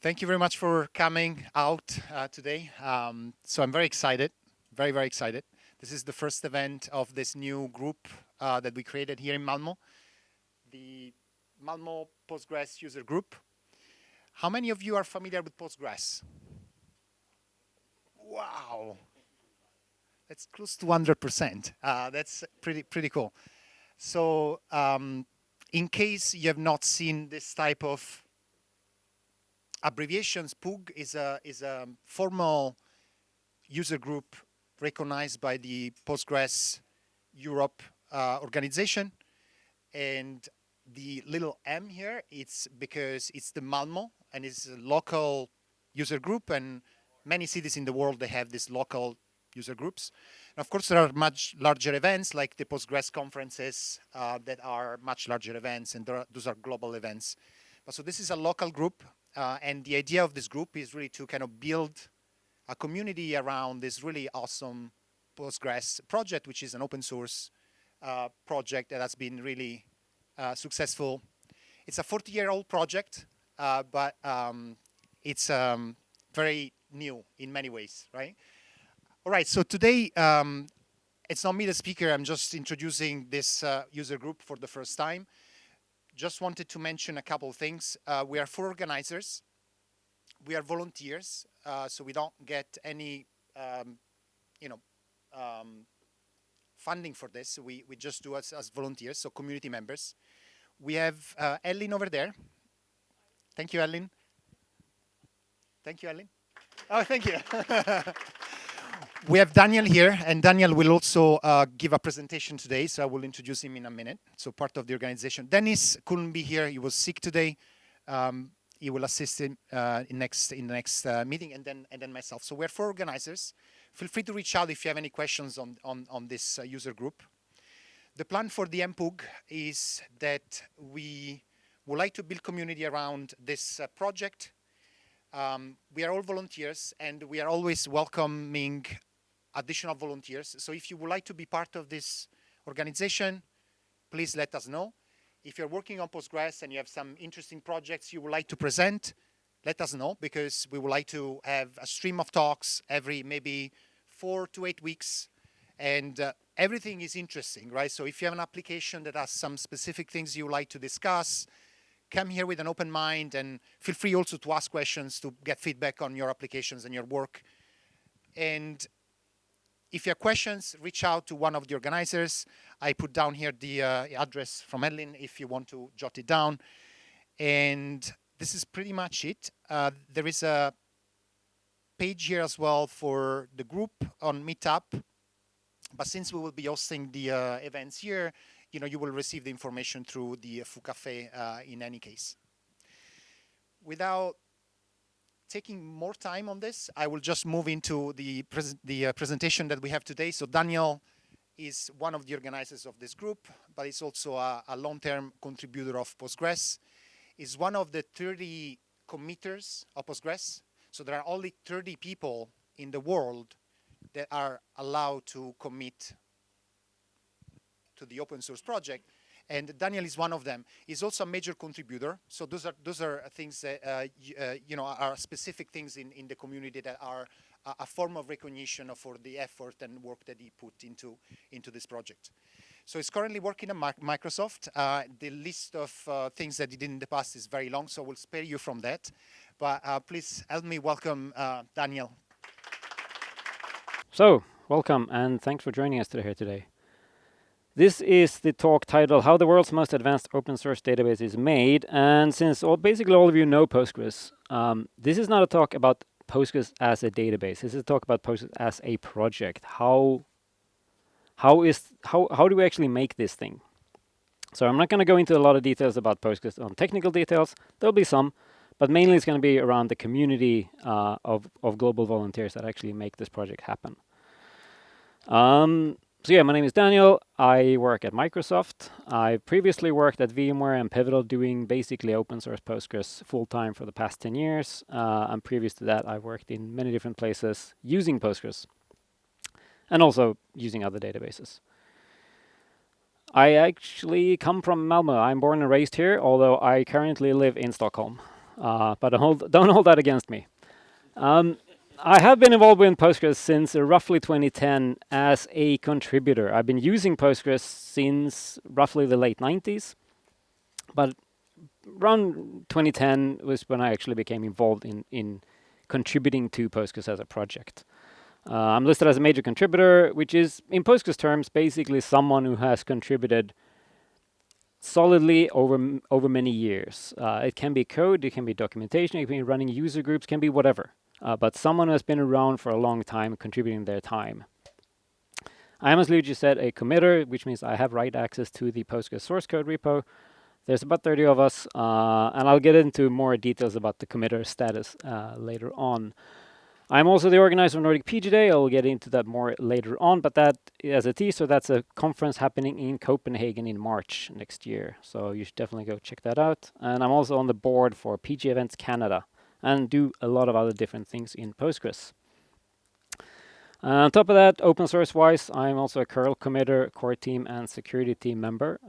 Thank you very much for coming out today. So I'm very excited, very, very excited. This is the first event of this new group that we created here in Malmö, the Malmö Postgres user group. How many of you are familiar with Postgres? Wow, that's close to 100%. That's pretty cool. So in case you have not seen this type of abbreviations, PUG is a formal user group recognized by the Postgres Europe organization. And the little m here, it's because it's the Malmö and it's a local user group, and many cities in the world, they have these local user groups. And of course, there are much larger events like the Postgres conferences that are much larger events, and those are global events. But so this is a local group. And the idea of this group is really to kind of build a community around this really awesome Postgres project, which is an open source project that has been really successful. It's a 40-year-old project, but it's very new in many ways, right? All right, so today, it's not me the speaker, I'm just introducing this user group for the first time. Just wanted to mention a couple of things. We are 4 organizers. We are volunteers, so we don't get any, funding for this. We just do as volunteers, so community members. We have Ellen over there. Thank you, Ellen. Thank you, Ellen. Oh, thank you. We have Daniel here, and Daniel will also give a presentation today, so I will introduce him in a minute. So part of the organization. Dennis couldn't be here; he was sick today. He will assist in the next meeting, and then myself. So we're 4 organizers. Feel free to reach out if you have any questions on this user group. The plan for the M-PUG is that we would like to build community around this project. We are all volunteers, and we are always welcoming additional volunteers. So if you would like to be part of this organization, please let us know. If you're working on Postgres and you have some interesting projects you would like to present, let us know, because we would like to have a stream of talks every maybe 4 to 8 weeks. And everything is interesting, right? So if you have an application that has some specific things you would like to discuss, come here with an open mind, and feel free also to ask questions to get feedback on your applications and your work. And if you have questions, reach out to one of the organizers. I put down here the address from Ellen if you want to jot it down. And this is pretty much it. There is a page here as well for the group on Meetup. But since we will be hosting the events here, you will receive the information through the Foo Café in any case. Without taking more time on this, I will just move into the presentation that we have today. So Daniel is one of the organizers of this group, but he's also a long-term contributor of Postgres. He's one of the 30 committers of Postgres. So there are only 30 people in the world that are allowed to commit to the open source project, and Daniel is one of them. He's also a major contributor. So those are things that are specific things in the community that are a form of recognition for the effort and work that he put into this project. So he's currently working at Microsoft. The list of things that he did in the past is very long, so we'll spare you from that. But please help me welcome Daniel. So, welcome, and thanks for joining us here today. This is the talk titled How the World's Most Advanced Open Source Database is Made. And since basically all of you know Postgres, this is not a talk about Postgres as a database. This is a talk about Postgres as a project. How do we actually make this thing? So I'm not going to go into a lot of details about Postgres on technical details. There'll be some, but mainly it's going to be around the community of global volunteers that actually make this project happen. So yeah, my name is Daniel. I work at Microsoft. I previously worked at VMware and Pivotal doing basically open source Postgres full-time for the past 10 years. And previous to that, I've worked in many different places using Postgres and also using other databases. I actually come from Malmö. I'm born and raised here, although I currently live in Stockholm. but don't hold that against me. I have been involved with Postgres since roughly 2010 as a contributor. I've been using Postgres since roughly the late 90s, but around 2010 was when I actually became involved in contributing to Postgres as a project. I'm listed as a major contributor, which is, in Postgres terms, basically someone who has contributed solidly over many years. It can be code, it can be documentation, it can be running user groups, can be whatever. But someone who has been around for a long time, contributing their time. I am, as Luigi said, a committer, which means I have write access to the Postgres source code repo. There's about 30 of us, and I'll get into more details about the committer status later on. I'm also the organizer of Nordic PG Day. I'll get into that more later on, but that, as a teaser, that's a conference happening in Copenhagen in March next year. So you should definitely go check that out. And I'm also on the board for PG Events Canada and do a lot of other different things in Postgres. On top of that, open source wise, I'm also a curl committer, core team, and security team member.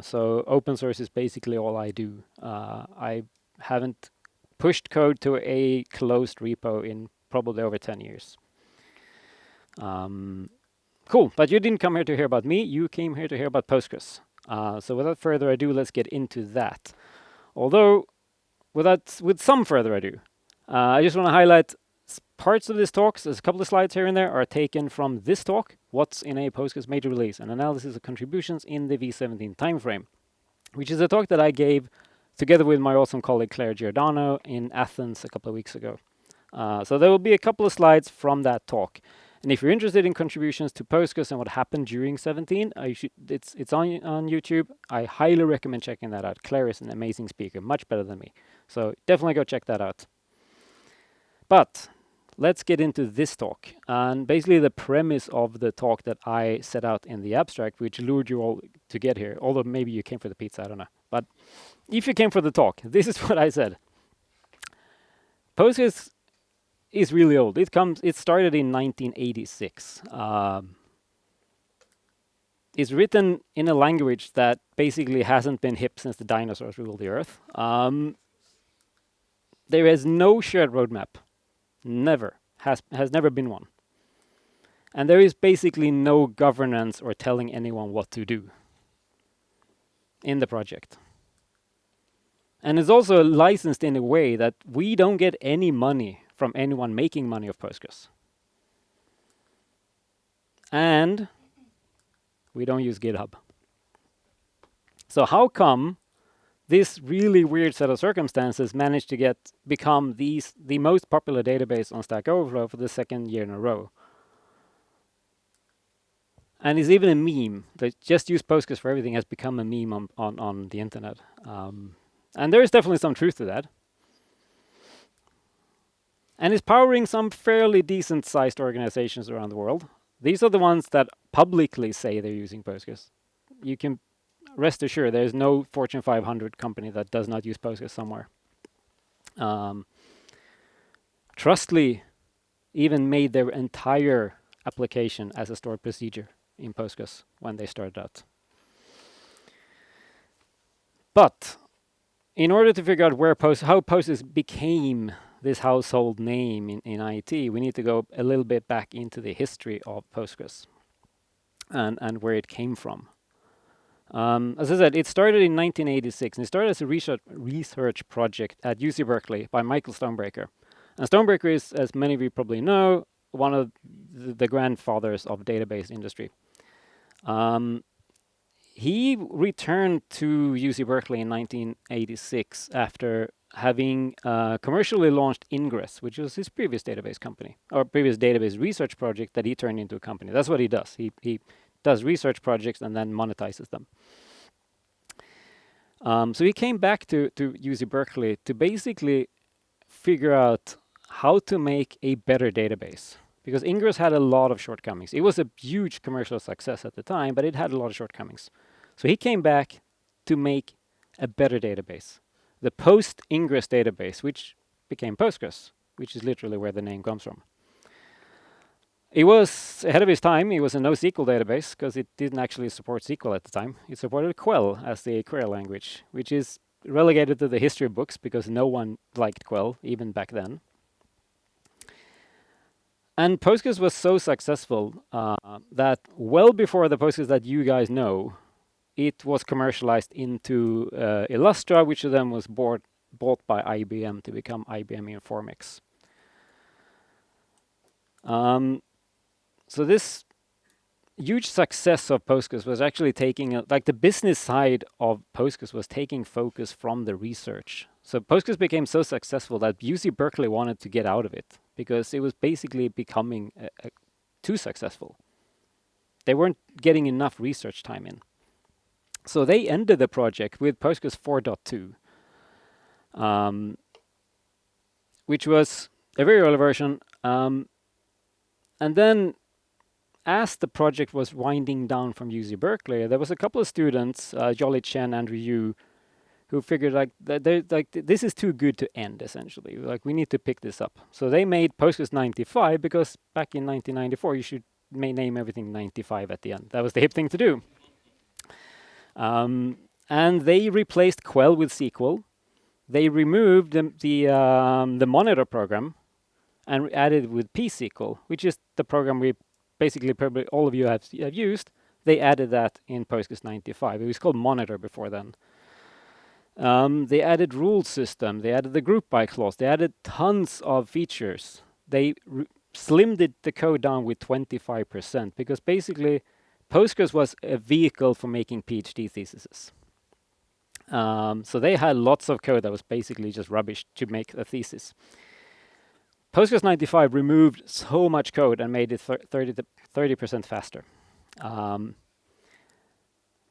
So open source is basically all I do. I haven't pushed code to a closed repo in probably over 10 years. Cool, but you didn't come here to hear about me, you came here to hear about Postgres. So without further ado, let's get into that. Although, with some further ado, I just want to highlight parts of this talk. There's a couple of slides here and there are taken from this talk, What's in a Postgres Major Release, an analysis of contributions in the V17 timeframe, which is a talk that I gave together with my awesome colleague Claire Giordano in Athens a couple of weeks ago. So there will be a couple of slides from that talk. And if you're interested in contributions to Postgres and what happened during 17, it's on YouTube. I highly recommend checking that out. Claire is an amazing speaker, much better than me. So definitely go check that out. But let's get into this talk. And basically the premise of the talk that I set out in the abstract, which lured you all to get here, although maybe you came for the pizza, I don't know. But if you came for the talk, this is what I said. Postgres is really old. It started in 1986. It's written in a language that basically hasn't been hip since the dinosaurs ruled the earth. There is no shared roadmap. Never. Has never been one. And there is basically no governance or telling anyone what to do in the project. And it's also licensed in a way that we don't get any money from anyone making money of Postgres. And we don't use Github. So how come this really weird set of circumstances managed to become the most popular database on Stack Overflow for the second year in a row? And it's even a meme. That just use Postgres for everything has become a meme on the internet. And there is definitely some truth to that. And it's powering some fairly decent-sized organizations around the world. These are the ones that publicly say they're using Postgres. You can rest assured there's no Fortune 500 company that does not use Postgres somewhere. Trustly even made their entire application as a stored procedure in Postgres when they started out. But in order to figure out how Postgres became this household name in IT, we need to go a little bit back into the history of Postgres and where it came from. As I said, it started in 1986, and it started as a research project at UC Berkeley by Michael Stonebreaker. And Stonebreaker is, as many of you probably know, one of the grandfathers of database industry. He returned to UC Berkeley in 1986 after having commercially launched Ingress, which was his previous database company, or previous database research project that he turned into a company. That's what he does. He does research projects and then monetizes them. So he came back to UC Berkeley to basically figure out how to make a better database. Because Ingress had a lot of shortcomings. It was a huge commercial success at the time, but it had a lot of shortcomings. So he came back to make a better database. The post-Ingress database, which became Postgres, which is literally where the name comes from. It was ahead of its time. It was a NoSQL database because it didn't actually support SQL at the time. It supported Quell as the query language, which is relegated to the history books because no one liked Quell even back then. And Postgres was so successful that well before the Postgres that you guys know, it was commercialized into Illustra, which then was bought by IBM to become IBM Informix. So this huge success of Postgres was actually taking, like the business side of Postgres was taking focus from the research. So Postgres became so successful that UC Berkeley wanted to get out of it because it was basically becoming too successful. They weren't getting enough research time in. So they ended the project with Postgres 4.2, which was a very early version. And then as the project was winding down from UC Berkeley, there was a couple of students, Jolly Chen, Andrew Yu, who figured like this is too good to end, essentially. Like we need to pick this up. So they made Postgres 95 because back in 1994 you should name everything 95 at the end. That was the hip thing to do. And they replaced Quell with SQL. They removed the monitor program and added with pSQL, which is the program we basically probably all of you have used. They added that in Postgres 95. It was called Monitor before then. They added rule system. They added the group by clause. They added tons of features. They slimmed the code down with 25% because basically Postgres was a vehicle for making PhD theses. So they had lots of code that was basically just rubbish to make a thesis. Postgres 95 removed so much code and made it 30% faster.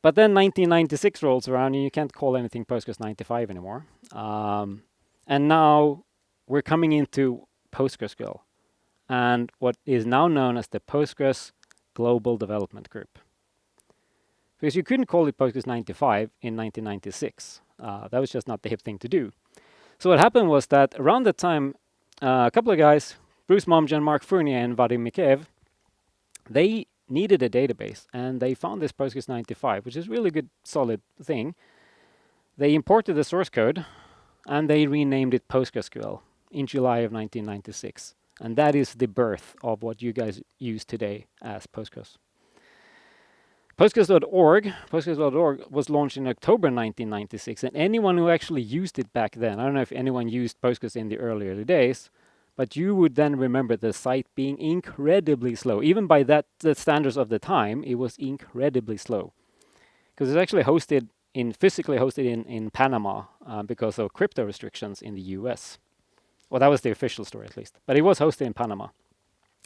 But then 1996 rolls around and you can't call anything Postgres 95 anymore. And now we're coming into PostgreSQL and what is now known as the Postgres Global Development Group. Because you couldn't call it Postgres 95 in 1996. That was just not the hip thing to do. So what happened was that around that time, a couple of guys, Bruce Momjan, Mark Fournier, and Vadim Mikheyev, they needed a database, and they found this Postgres 95, which is a really good, solid thing. They imported the source code, and they renamed it PostgreSQL in July of 1996. And that is the birth of what you guys use today as Postgres. Postgres.org was launched in October 1996, and anyone who actually used it back then, I don't know if anyone used Postgres in the earlier days, but you would then remember the site being incredibly slow. Even by the standards of the time, it was incredibly slow. Because it's actually physically hosted in Panama because of crypto restrictions in the US. Well, that was the official story at least. But it was hosted in Panama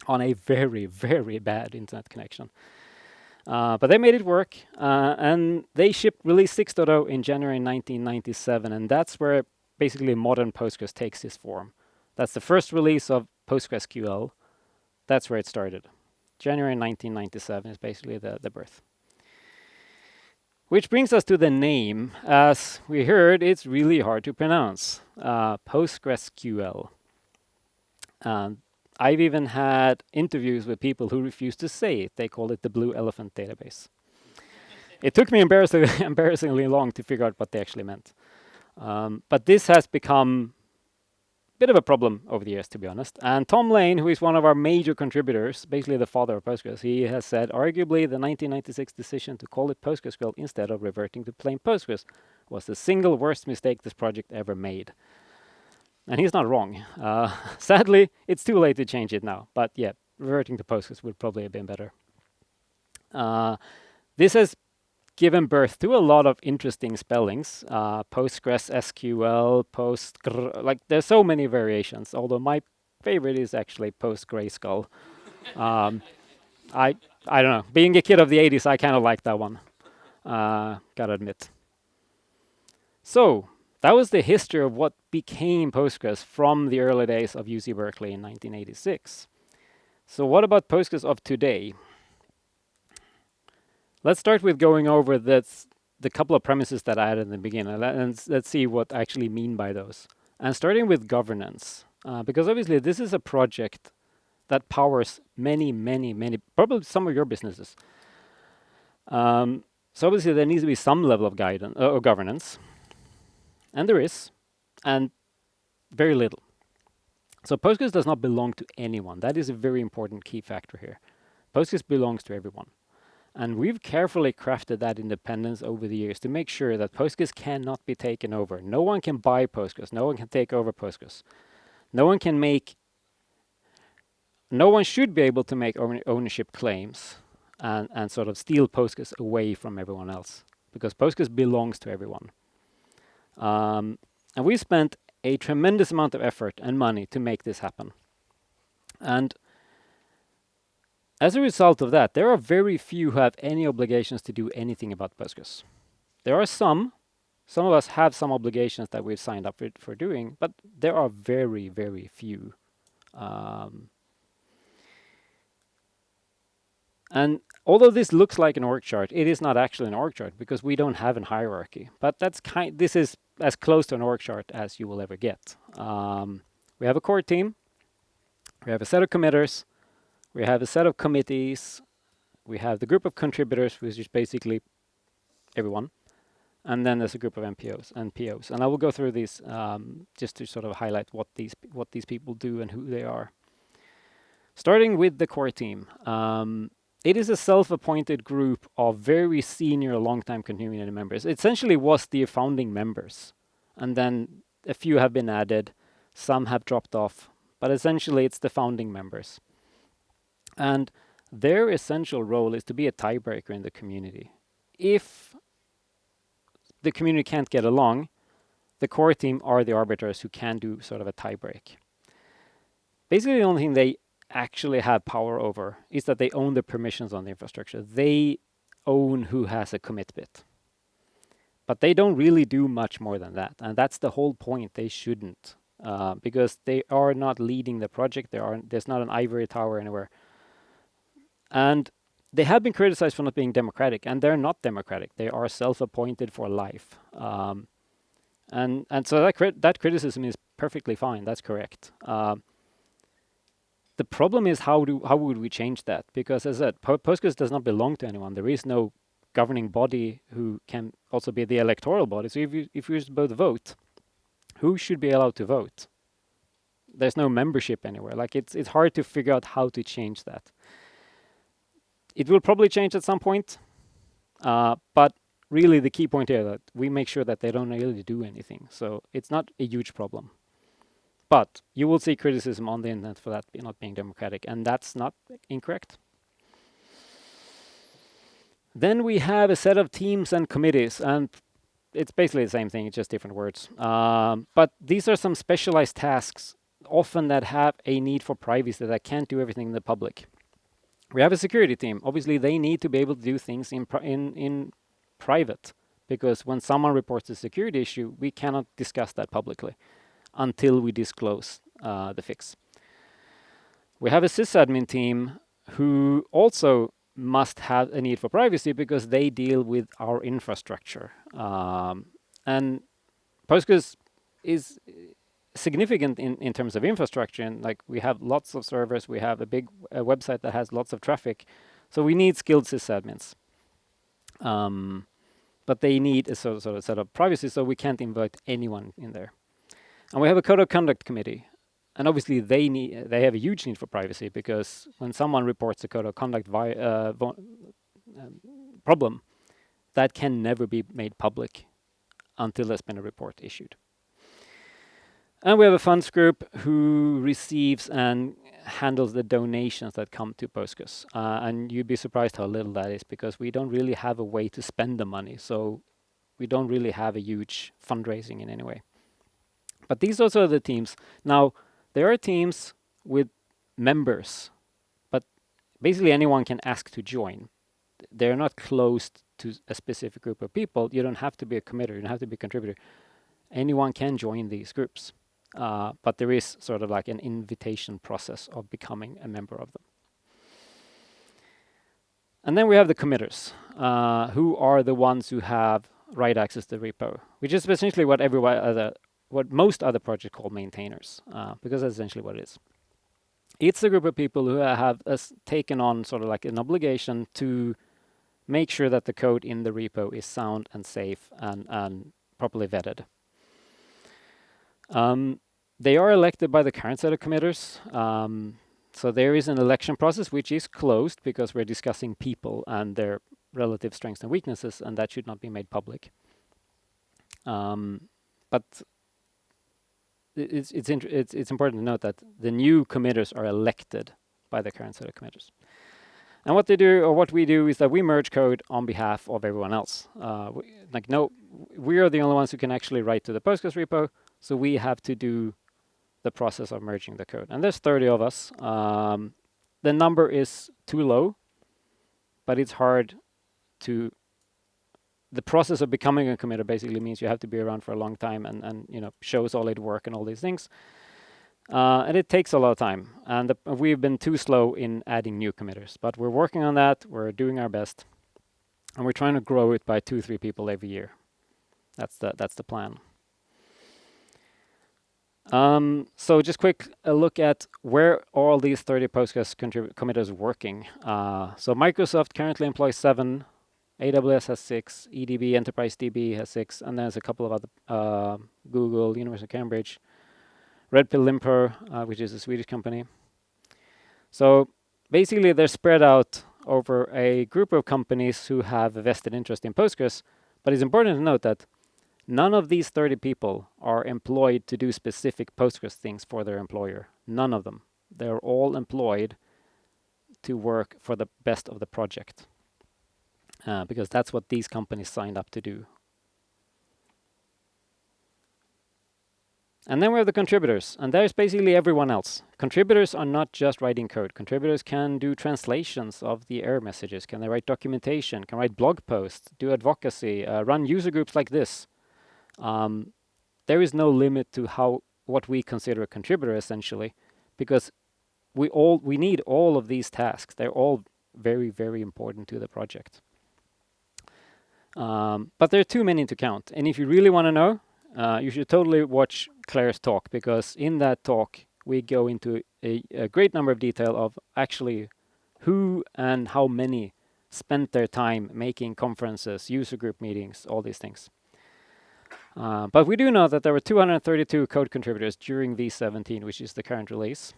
on a very, very bad internet connection. But they made it work, and they shipped release 6.0 in January 1997, and that's where basically modern Postgres takes its form. That's the first release of PostgreSQL. That's where it started. January 1997 is basically the birth. Which brings us to the name. As we heard, it's really hard to pronounce. PostgreSQL. I've even had interviews with people who refuse to say it. They call it the Blue Elephant Database. It took me embarrassingly long to figure out what they actually meant. But this has become a bit of a problem over the years, to be honest. And Tom Lane, who is one of our major contributors, basically the father of Postgres, he has said, arguably, the 1996 decision to call it PostgreSQL instead of reverting to plain Postgres was the single worst mistake this project ever made. And he's not wrong. Sadly, it's too late to change it now. But yeah, reverting to Postgres would probably have been better. This has given birth to a lot of interesting spellings. Postgres, SQL, like there's so many variations. Although my favorite is actually PostgreSQL. I don't know. Being a kid of the 80s, I kind of like that one. Gotta admit. So that was the history of what became Postgres from the early days of UC Berkeley in 1986. So what about Postgres of today? Let's start with going over the couple of premises that I had in the beginning, and let's see what I actually mean by those. And starting with governance, because obviously this is a project that powers many, probably some of your businesses. So obviously there needs to be some level of guidance or governance. And there is, and very little. So Postgres does not belong to anyone. That is a very important key factor here. Postgres belongs to everyone. And we've carefully crafted that independence over the years to make sure that Postgres cannot be taken over. No one can buy Postgres. No one can take over Postgres. No one should be able to make ownership claims and sort of steal Postgres away from everyone else, because Postgres belongs to everyone. And we spent a tremendous amount of effort and money to make this happen. And as a result of that, there are very few who have any obligations to do anything about Postgres. There are some of us have some obligations that we've signed up for doing, but there are very, very few. And although this looks like an org chart, it is not actually an org chart because we don't have a hierarchy. But this is as close to an org chart as you will ever get. We have a core team. We have a set of committers. We have a set of committees. We have the group of contributors, which is basically everyone. And then there's a group of MPOs and POs. And I will go through these just to sort of highlight what these people do and who they are. Starting with the core team. It is a self-appointed group of very senior, long-time community members. It essentially was the founding members. And then a few have been added. Some have dropped off. But essentially, it's the founding members. And their essential role is to be a tiebreaker in the community. If the community can't get along, the core team are the arbiters who can do sort of a tiebreak. Basically, the only thing they actually have power over is that they own the permissions on the infrastructure. They own who has a commit bit. But they don't really do much more than that. And that's the whole point. They shouldn't. Because they are not leading the project. There's not an ivory tower anywhere. And they have been criticized for not being democratic. And they're not democratic. They are self-appointed for life. And so that criticism is perfectly fine. That's correct. The problem is how would we change that? Because as I said, Postgres does not belong to anyone. There is no governing body who can also be the electoral body. So if you both vote, who should be allowed to vote? There's no membership anywhere. Like it's hard to figure out how to change that. It will probably change at some point, but really the key point here that we make sure that they don't really do anything. So it's not a huge problem. But you will see criticism on the internet for that not being democratic, and that's not incorrect. Then we have a set of teams and committees, and it's basically the same thing, it's just different words. But these are some specialized tasks, often that have a need for privacy that can't do everything in the public. We have a security team. Obviously, they need to be able to do things in private, because when someone reports a security issue, we cannot discuss that publicly until we disclose the fix. We have a sysadmin team who also must have a need for privacy because they deal with our infrastructure. And Postgres is significant in terms of infrastructure. And like we have lots of servers, we have a big website that has lots of traffic. So we need skilled sysadmins. But they need a sort of set of privacy, so we can't invite anyone in there. And we have a code of conduct committee. And obviously they have a huge need for privacy because when someone reports a code of conduct problem, that can never be made public until there's been a report issued. And we have a funds group who receives and handles the donations that come to Postgres. And you'd be surprised how little that is because we don't really have a way to spend the money. So we don't really have a huge fundraising in any way. But these also are the teams. Now, there are teams with members, but basically anyone can ask to join. They're not closed to a specific group of people. You don't have to be a committer. You don't have to be a contributor. Anyone can join these groups. But there is sort of like an invitation process of becoming a member of them. And then we have the committers, who are the ones who have write access to the repo, which is essentially what most other projects call maintainers, because that's essentially what it is. It's a group of people who have taken on sort of like an obligation to make sure that the code in the repo is sound and safe and properly vetted. They are elected by the current set of committers. So there is an election process which is closed because we're discussing people and their relative strengths and weaknesses, and that should not be made public. But it's important to note that the new committers are elected by the current set of committers. And what they do, or what we do, is that we merge code on behalf of everyone else. We are the only ones who can actually write to the Postgres repo, so we have to do the process of merging the code. And there's 30 of us. The number is too low, but it's hard to. The process of becoming a committer basically means you have to be around for a long time and show solid work and all these things. And it takes a lot of time. And we've been too slow in adding new committers. But we're working on that. We're doing our best. And we're trying to grow it by 2-3 people every year. That's the plan. So just quick look at where all these 30 Postgres committers working. So Microsoft currently employs 7. AWS has 6, EDB, Enterprise DB has 6, and there's a couple of other, Google, University of Cambridge, Red Pill Limper, which is a Swedish company. So basically they're spread out over a group of companies who have a vested interest in Postgres, but it's important to note that none of these 30 people are employed to do specific Postgres things for their employer. None of them. They're all employed to work for the best of the project. Because that's what these companies signed up to do. And then we have the contributors, and there's basically everyone else. Contributors are not just writing code. Contributors can do translations of the error messages. Can they write documentation? Can write blog posts, do advocacy, run user groups like this. There is no limit to what we consider a contributor essentially, because we need all of these tasks. They're all very, very important to the project. But there are too many to count. And if you really want to know, you should totally watch Claire's talk, because in that talk, we go into a great number of detail of actually who and how many spent their time making conferences, user group meetings, all these things. But we do know that there were 232 code contributors during V17, which is the current release.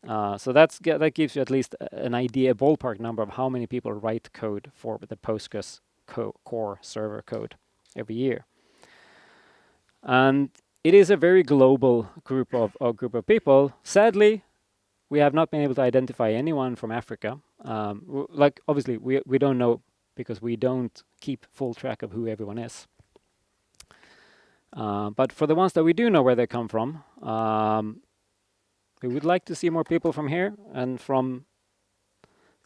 So that gives you at least an idea, a ballpark number of how many people write code for the Postgres core server code every year. And it is a very global group of people. Sadly, we have not been able to identify anyone from Africa. Obviously, we don't know, because we don't keep full track of who everyone is. But for the ones that we do know where they come from, we would like to see more people from here and from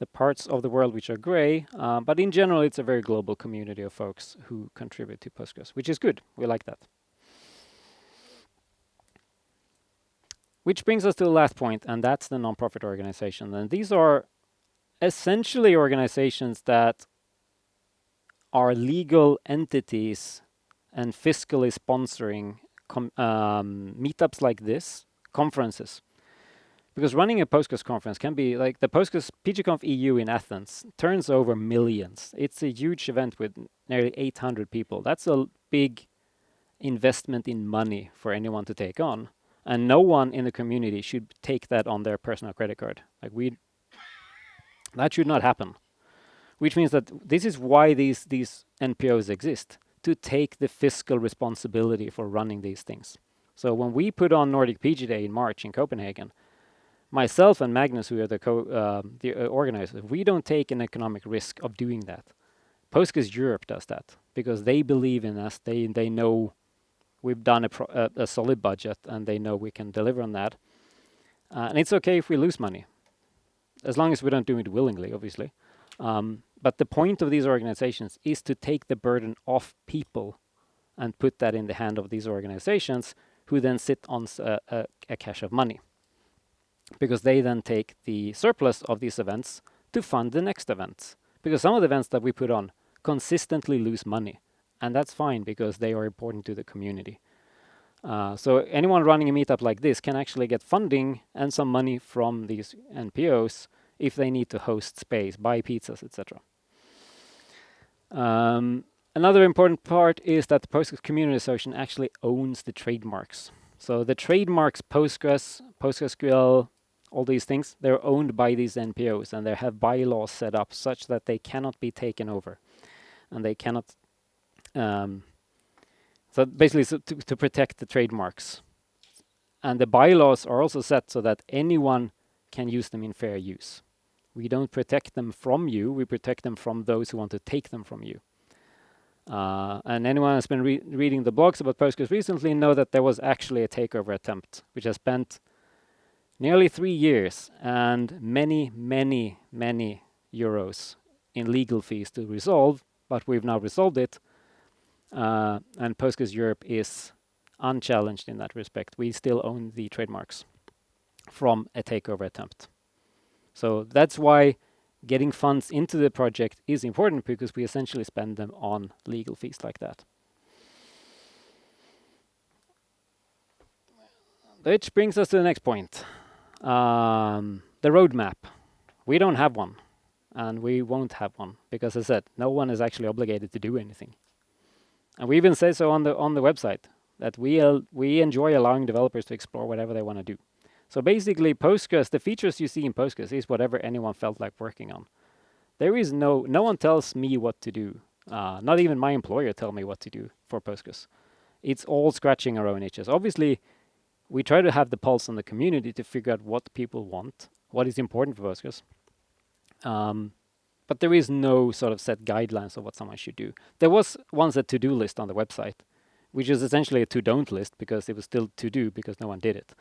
the parts of the world which are gray. But in general, it's a very global community of folks who contribute to Postgres, which is good. We like that. Which brings us to the last point, and that's the nonprofit organization. And these are essentially organizations that are legal entities and fiscally sponsoring meetups like this, conferences. Because running a Postgres conference can be like the Postgres PGConf EU in Athens turns over millions. It's a huge event with nearly 800 people. That's a big investment in money for anyone to take on. And no one in the community should take that on their personal credit card. That should not happen. Which means that this is why these NPOs exist, to take the fiscal responsibility for running these things. So when we put on Nordic PG Day in March in Copenhagen, myself and Magnus, who are the organizers, we don't take an economic risk of doing that. Postgres Europe does that because they believe in us. They know we've done a solid budget, and they know we can deliver on that. And it's okay if we lose money, as long as we don't do it willingly, obviously. But the point of these organizations is to take the burden off people and put that in the hand of these organizations, who then sit on a cache of money. Because they then take the surplus of these events to fund the next events. Because some of the events that we put on consistently lose money. And that's fine, because they are important to the community. So anyone running a meetup like this can actually get funding and some money from these NPOs if they need to host space, buy pizzas, etc. Another important part is that the Postgres Community Association actually owns the trademarks. So the trademarks Postgres, PostgreSQL, all these things, they're owned by these NPOs, and they have bylaws set up such that they cannot be taken over, and they cannot. So basically, to protect the trademarks, and the bylaws are also set so that anyone can use them in fair use. We don't protect them from you; we protect them from those who want to take them from you. And anyone who's been reading the blogs about Postgres recently know that there was actually a takeover attempt, which has spent nearly 3 years and many, many, many euros in legal fees to resolve, but we've now resolved it. And Postgres Europe is unchallenged in that respect. We still own the trademarks from a takeover attempt. So that's why getting funds into the project is important, because we essentially spend them on legal fees like that. Which brings us to the next point. The roadmap. We don't have one, and we won't have one, because as I said, no one is actually obligated to do anything. And we even say so on the website, that we enjoy allowing developers to explore whatever they want to do. So basically, Postgres, the features you see in Postgres is whatever anyone felt like working on. There is no one tells me what to do. Not even my employer tell me what to do for Postgres. It's all scratching our own itches. Obviously, we try to have the pulse on the community to figure out what people want, what is important for Postgres. But there is no sort of set guidelines of what someone should do. There was once a to-do list on the website, which is essentially a to-don't list, because it was still to do because no one did it.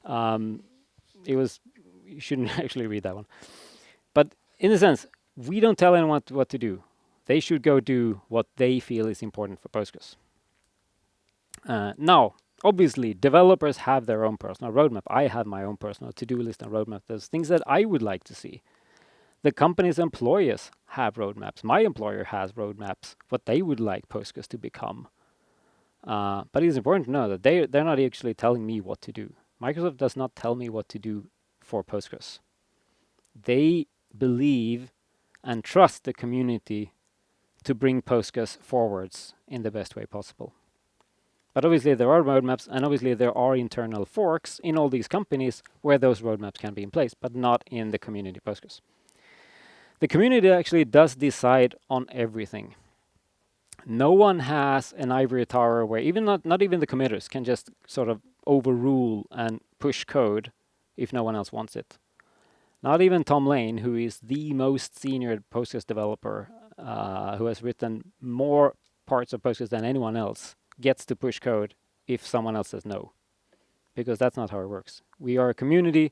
You shouldn't actually read that one. But in a sense, we don't tell anyone what to do. They should go do what they feel is important for Postgres. Now, obviously, developers have their own personal roadmap. I have my own personal to-do list and roadmap. There's things that I would like to see. The company's employers have roadmaps. My employer has roadmaps, what they would like Postgres to become. But it's important to know that they're not actually telling me what to do. Microsoft does not tell me what to do for Postgres. They believe and trust the community to bring Postgres forwards in the best way possible. But obviously there are roadmaps, and obviously there are internal forks in all these companies where those roadmaps can be in place, but not in the community Postgres. The community actually does decide on everything. No one has an ivory tower where even not even the committers can just sort of overrule and push code if no one else wants it. Not even Tom Lane, who is the most senior Postgres developer, who has written more parts of Postgres than anyone else, gets to push code if someone else says no. Because that's not how it works. We are a community,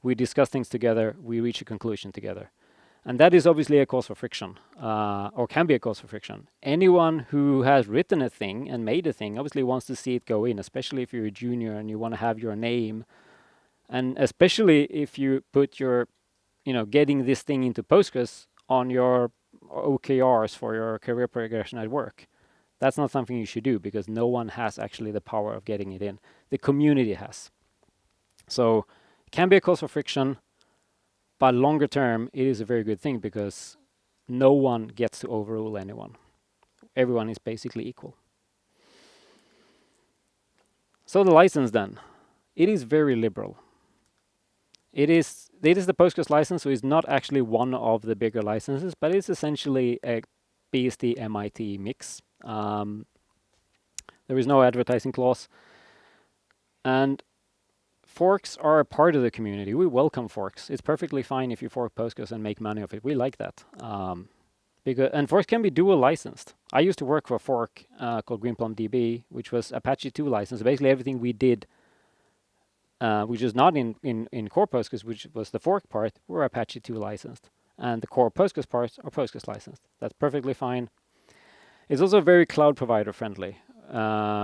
we discuss things together, we reach a conclusion together. And that is obviously a cause for friction, or can be a cause for friction. Anyone who has written a thing and made a thing obviously wants to see it go in, especially if you're a junior and you want to have your name. And especially if you put your, getting this thing into Postgres on your OKRs for your career progression at work. That's not something you should do, because no one has actually the power of getting it in. The community has. So it can be a cause for friction. But longer term, it is a very good thing, because no one gets to overrule anyone. Everyone is basically equal. So the license then, it is very liberal. It is the Postgres license, so it's not actually one of the bigger licenses, but it's essentially a BSD MIT mix. There is no advertising clause. And forks are a part of the community. We welcome forks. It's perfectly fine if you fork Postgres and make money of it. We like that. And forks can be dual licensed. I used to work for a fork called GreenPlumDB, which was Apache 2 licensed. Basically everything we did, which is not in core Postgres, which was the fork part, were Apache 2 licensed. And the core Postgres parts are Postgres licensed. That's perfectly fine. It's also very cloud provider friendly,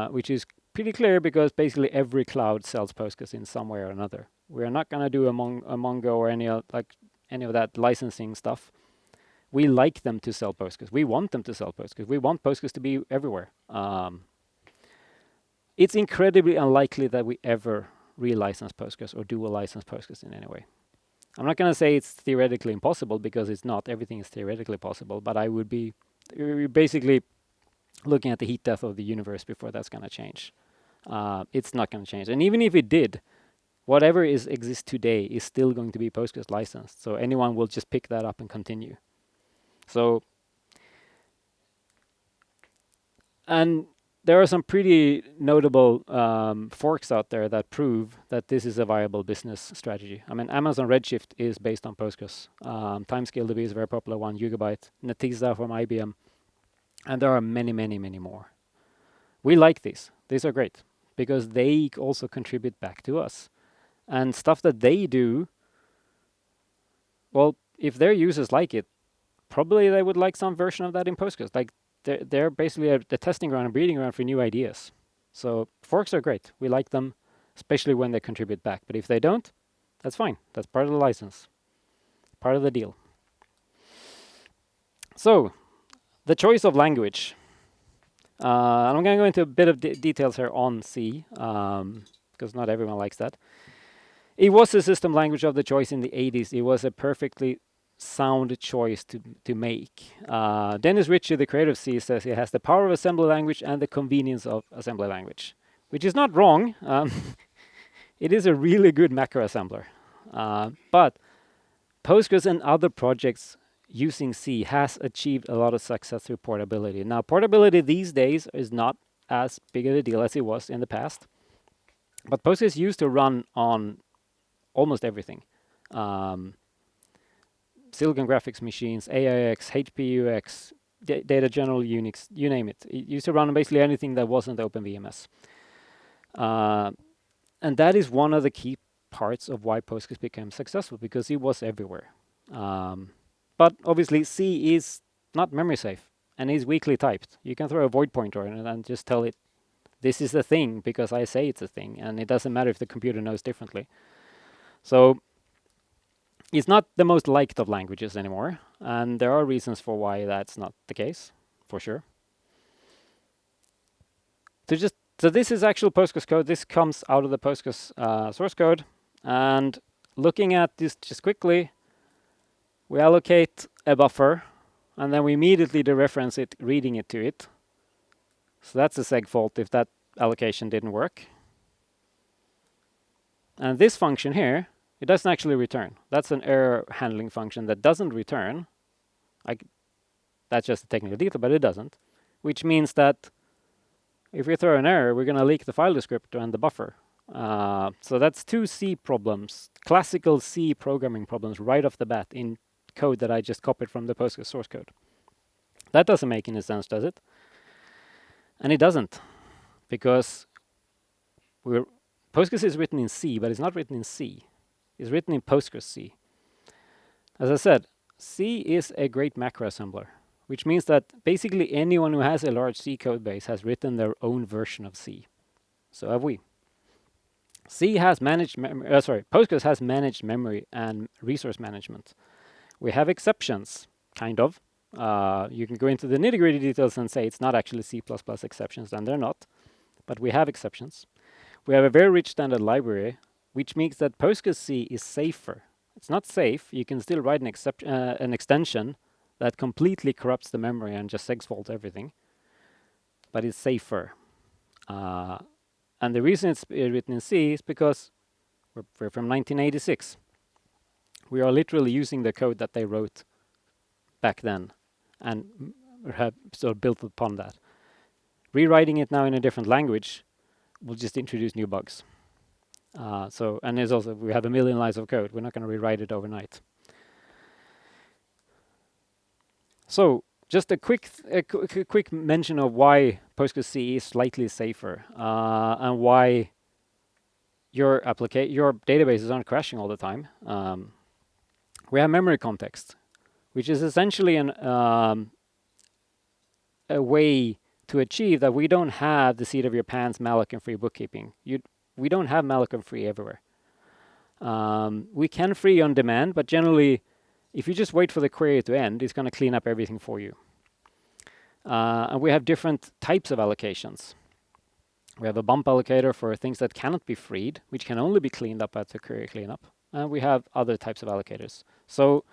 which is pretty clear, because basically every cloud sells Postgres in some way or another. We're not going to do a Mongo or any of that licensing stuff. We like them to sell Postgres. We want them to sell Postgres. We want Postgres to be everywhere. It's incredibly unlikely that we ever relicense Postgres or dual license Postgres in any way. I'm not going to say it's theoretically impossible, because it's not. Everything is theoretically possible, but I would be basically looking at the heat death of the universe before that's going to change. It's not going to change. And even if it did, whatever exists today is still going to be Postgres licensed. So anyone will just pick that up and continue. So, and there are some pretty notable forks out there that prove that this is a viable business strategy. I mean, Amazon Redshift is based on Postgres. TimescaleDB is a very popular one, Yugabyte, Netezza from IBM, and there are many, many, many more. We like these. These are great because they also contribute back to us. And stuff that they do, well, if their users like it, probably they would like some version of that in Postgres. Like they're basically the testing ground and breeding ground for new ideas. So forks are great. We like them, especially when they contribute back. But if they don't, that's fine. That's part of the license, part of the deal. So the choice of language. I'm going to go into a bit of details here on C, because not everyone likes that. It was the system language of the choice in the 80s. It was a perfectly sound choice to make. Dennis Ritchie, the creator of C, says it has the power of assembly language and the convenience of assembly language, which is not wrong. It is a really good macro assembler. But Postgres and other projects using C has achieved a lot of success through portability. Now, portability these days is not as big of a deal as it was in the past. But Postgres used to run on almost everything. Silicon graphics machines, AIX, HPUX, Data General Unix, you name it. It used to run on basically anything that wasn't OpenVMS. And that is one of the key parts of why Postgres became successful, because it was everywhere. But obviously C is not memory safe and is weakly typed. You can throw a void pointer in it and just tell it, this is a thing because I say it's a thing, and it doesn't matter if the computer knows differently. So it's not the most liked of languages anymore, and there are reasons for why that's not the case, for sure. So this is actual Postgres code. This comes out of the Postgres source code, and looking at this just quickly, we allocate a buffer, and then we immediately dereference it, reading it to it. So that's a seg fault if that allocation didn't work. And this function here, it doesn't actually return. That's an error handling function that doesn't return. That's just a technical detail, but it doesn't. Which means that if we throw an error, we're going to leak the file descriptor and the buffer. So that's two C problems, classical C programming problems right off the bat in code that I just copied from the Postgres source code. That doesn't make any sense, does it? And it doesn't, because Postgres is written in C, but it's not written in C. It's written in Postgres C. As I said, C is a great macro assembler, which means that basically anyone who has a large C code base has written their own version of C. So have we. Postgres has managed memory and resource management. We have exceptions, kind of. You can go into the nitty-gritty details and say it's not actually C++ exceptions, and they're not. But we have exceptions. We have a very rich standard library, which means that Postgres C is safer. It's not safe. You can still write an extension that completely corrupts the memory and just segfault everything. But it's safer. And the reason it's written in C is because we're from 1986. We are literally using the code that they wrote back then and have sort of built upon that. Rewriting it now in a different language will just introduce new bugs. And there's also, we have a million lines of code. We're not going to rewrite it overnight. So just a quick mention of why Postgres C is slightly safer and why your databases aren't crashing all the time. We have memory context, which is essentially a way to achieve that we don't have the seat of your pants malloc and free bookkeeping. We don't have malloc and free everywhere. We can free on demand, but generally, if you just wait for the query to end, it's going to clean up everything for you. And we have different types of allocations. We have a bump allocator for things that cannot be freed, which can only be cleaned up at the query cleanup. And we have other types of allocators. So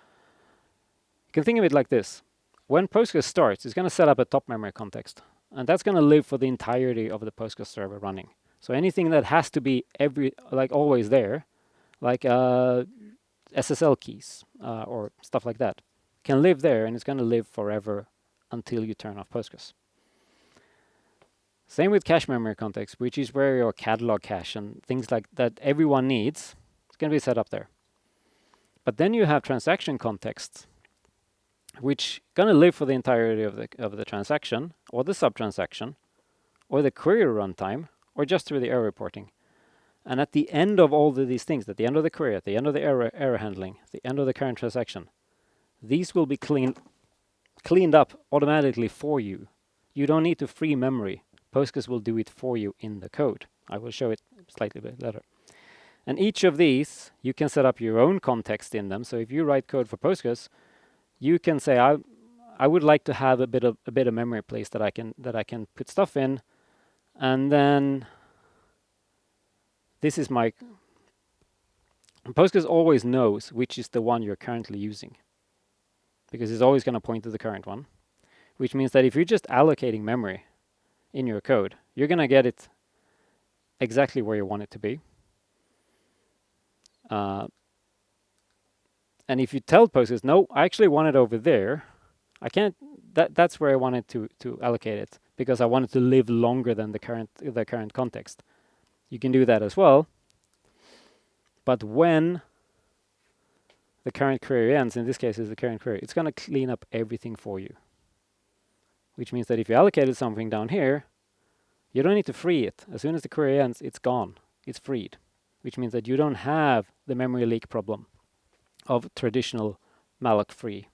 you can think of it like this. When Postgres starts, it's going to set up a top memory context. And that's going to live for the entirety of the Postgres server running. So anything that has to be always there, like SSL keys or stuff like that, can live there, and it's going to live forever until you turn off Postgres. Same with cache memory context, which is where your catalog cache and things like that everyone needs, it's going to be set up there. But then you have transaction context, which going to live for the entirety of the transaction, or the sub-transaction, or the query runtime, or just through the error reporting. And at the end of all of these things, at the end of the query, at the end of the error handling, at the end of the current transaction, these will be cleaned up automatically for you. You don't need to free memory. Postgres will do it for you in the code. I will show it slightly bit later. And each of these, you can set up your own context in them. So if you write code for Postgres, you can say, I would like to have a bit of memory place that I can put stuff in, and then this is my Postgres always knows which is the one you're currently using, because it's always going to point to the current one, which means that if you're just allocating memory in your code, you're going to get it exactly where you want it to be. And if you tell Postgres, no, I actually want it over there, I can't. That's where I wanted to allocate it, because I want it to live longer than the current context. You can do that as well. But when the current query ends, in this case is the current query, it's going to clean up everything for you. Which means that if you allocated something down here, you don't need to free it. As soon as the query ends, it's gone. It's freed. Which means that you don't have the memory leak problem of traditional malloc free.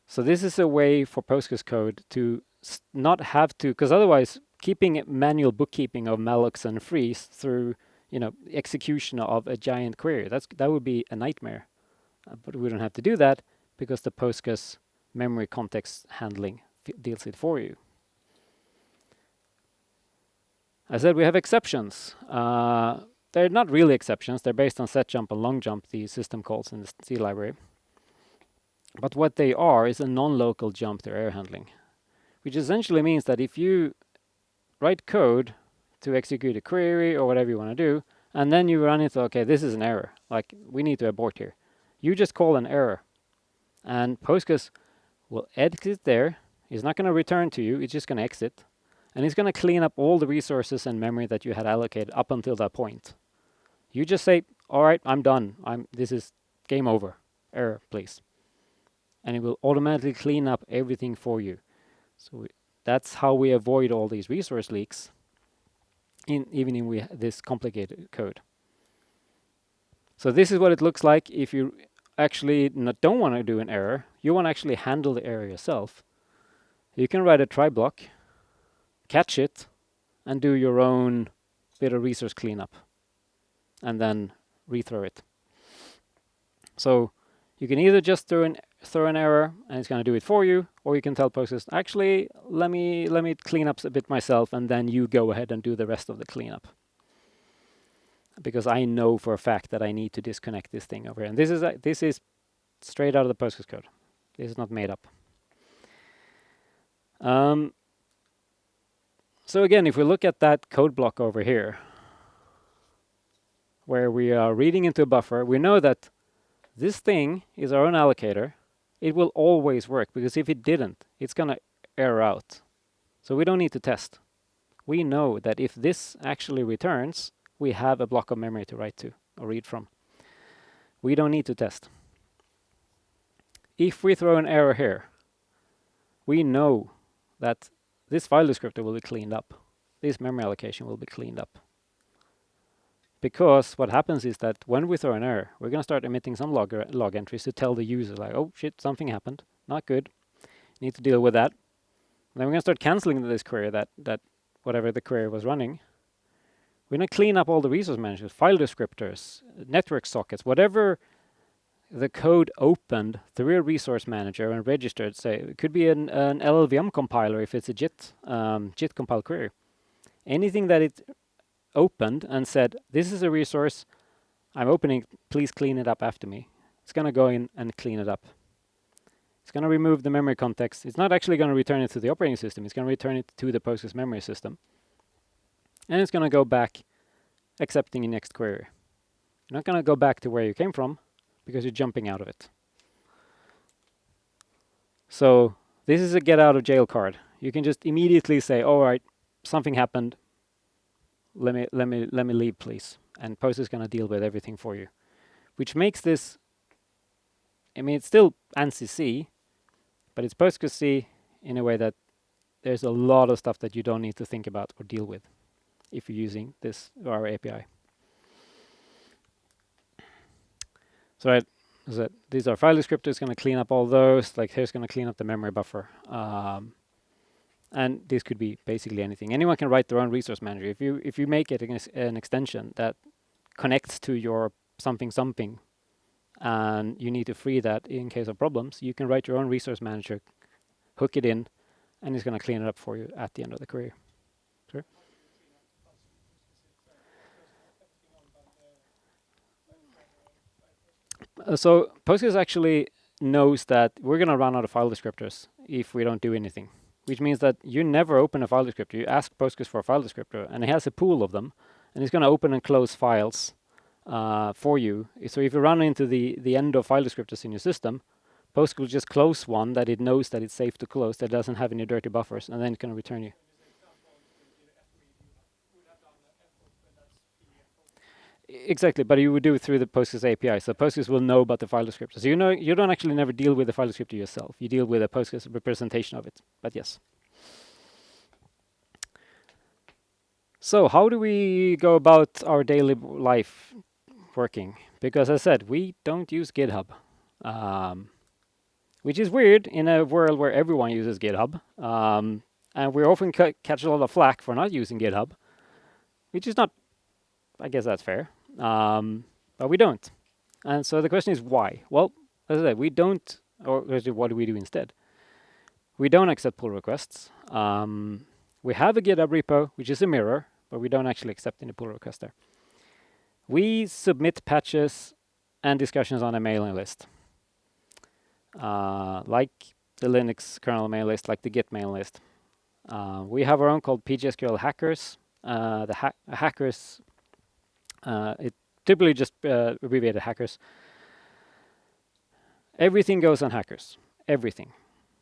So this is a way for Postgres code to not have to, because otherwise keeping manual bookkeeping of mallocs and frees through execution of a giant query, that would be a nightmare. But we don't have to do that because the Postgres memory context handling deals it for you. I said we have exceptions. They're not really exceptions. They're based on set jump and long jump, the system calls in the C library. But what they are is a non-local jump to error handling, which essentially means that if you write code to execute a query or whatever you want to do, and then you run into, okay, this is an error, like we need to abort here. You just call an error, and Postgres will exit there. It's not going to return to you. It's just going to exit, and it's going to clean up all the resources and memory that you had allocated up until that point. You just say, all right, I'm done. This is game over. Error, please. And it will automatically clean up everything for you. So that's how we avoid all these resource leaks, even in this complicated code. So this is what it looks like if you actually don't want to do an error. You want to actually handle the error yourself. You can write a try block, catch it, and do your own bit of resource cleanup, and then rethrow it. So you can either just throw an error and it's going to do it for you, or you can tell Postgres, actually, let me clean up a bit myself, and then you go ahead and do the rest of the cleanup. Because I know for a fact that I need to disconnect this thing over here. And this is straight out of the Postgres code. This is not made up. So again, if we look at that code block over here, where we are reading into a buffer, we know that this thing is our own allocator. It will always work, because if it didn't, it's going to error out. So we don't need to test. We know that if this actually returns, we have a block of memory to write to or read from. We don't need to test. If we throw an error here, we know that this file descriptor will be cleaned up. This memory allocation will be cleaned up. Because what happens is that when we throw an error, we're going to start emitting some log entries to tell the user, like, oh shit, something happened. Not good. Need to deal with that. And then we're going to start canceling this query, that whatever the query was running. We're going to clean up all the resource managers, file descriptors, network sockets, whatever the code opened through a resource manager and registered. Say it could be an LLVM compiler if it's a JIT compile query. Anything that it opened and said, this is a resource I'm opening, please clean it up after me. It's going to go in and clean it up. It's going to remove the memory context. It's not actually going to return it to the operating system. It's going to return it to the Postgres memory system. and it's going to go back accepting your next query. You're not going to go back to where you came from because you're jumping out of it. So this is a get out of jail card. You can just immediately say, all right, something happened. Let me leave, please. And Postgres is going to deal with everything for you, which makes this, I mean, it's still ANSI C, but it's Postgres C in a way that there's a lot of stuff that you don't need to think about or deal with if you're using this our API. So right, so these are file descriptors, going to clean up all those. Like here's going to clean up the memory buffer. And this could be basically anything. Anyone can write their own resource manager. If you make it an extension that connects to your something, and you need to free that in case of problems, you can write your own resource manager, hook it in, and it's going to clean it up for you at the end of the query. Sure. So Postgres actually knows that we're going to run out of file descriptors if we don't do anything, which means that you never open a file descriptor. You ask Postgres for a file descriptor, and it has a pool of them, and it's going to open and close files for you. So if you run into the end of file descriptors in your system, Postgres will just close one that it knows that it's safe to close, that doesn't have any dirty buffers, and then it's going to return you. Exactly, but you would do it through the Postgres API. So Postgres will know about the file descriptor. So you don't actually never deal with the file descriptor yourself. You deal with a Postgres representation of it. But yes. So how do we go about our daily life working? Because as I said, we don't use GitHub, which is weird in a world where everyone uses GitHub. And we often catch a lot of flack for not using GitHub, which is not, I guess that's fair. But we don't. And so the question is why? Well, as I said, we don't, or what do we do instead? We don't accept pull requests. We have a GitHub repo, which is a mirror, but we don't actually accept any pull requests there. We submit patches and discussions on a mailing list, like the Linux kernel mailing list, like the Git mailing list. We have our own called PostgreSQL hackers. The hackers, it typically just abbreviated hackers. Everything goes on hackers, everything.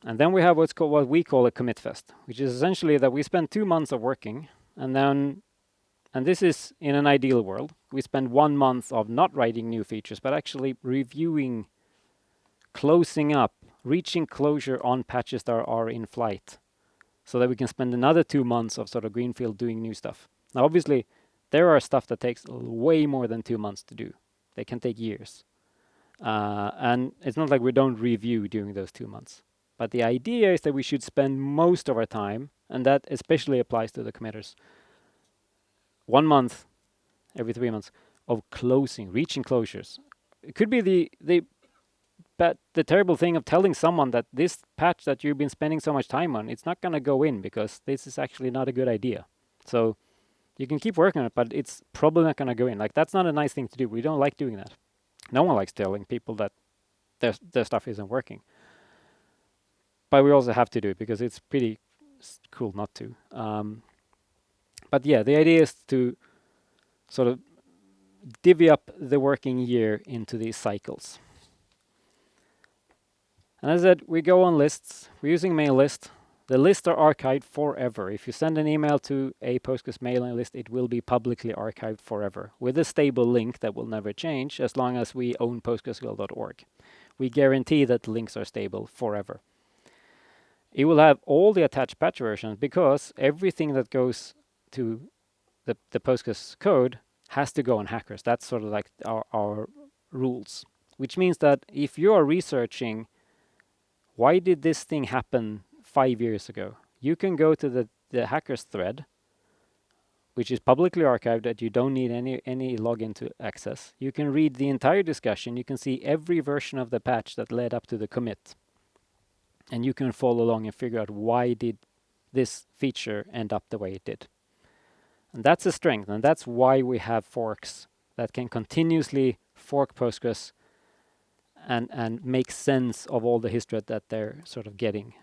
And then we have what we call a commit fest, which is essentially that we spend 2 months of working, and this is in an ideal world, we spend 1 month of not writing new features, but actually reviewing, closing up, reaching closure on patches that are in flight, so that we can spend another 2 months of sort of greenfield doing new stuff. Now, obviously, there are stuff that takes way more than 2 months to do. They can take years. And it's not like we don't review during those 2 months. But the idea is that we should spend most of our time, and that especially applies to the committers, 1 month every 3 months of closing, reaching closures. It could be the terrible thing of telling someone that this patch that you've been spending so much time on, it's not going to go in because this is actually not a good idea. So you can keep working on it, but it's probably not going to go in. Like, that's not a nice thing to do. We don't like doing that. No one likes telling people that their stuff isn't working. But we also have to do it because it's pretty cool not to. But yeah, the idea is to sort of divvy up the working year into these cycles. And as I said, we go on lists. We're using mail list. The lists are archived forever. If you send an email to a Postgres mailing list, it will be publicly archived forever with a stable link that will never change as long as we own postgresql.org. We guarantee that the links are stable forever. It will have all the attached patch versions because everything that goes to the Postgres code has to go on hackers. That's sort of like our rules, which means that if you are researching why did this thing happen 5 years ago, you can go to the hackers thread, which is publicly archived that you don't need any login to access. You can read the entire discussion. You can see every version of the patch that led up to the commit. And you can follow along and figure out why did this feature end up the way it did. And that's a strength, and that's why we have forks that can continuously fork Postgres and make sense of all the history that they're sort of getting.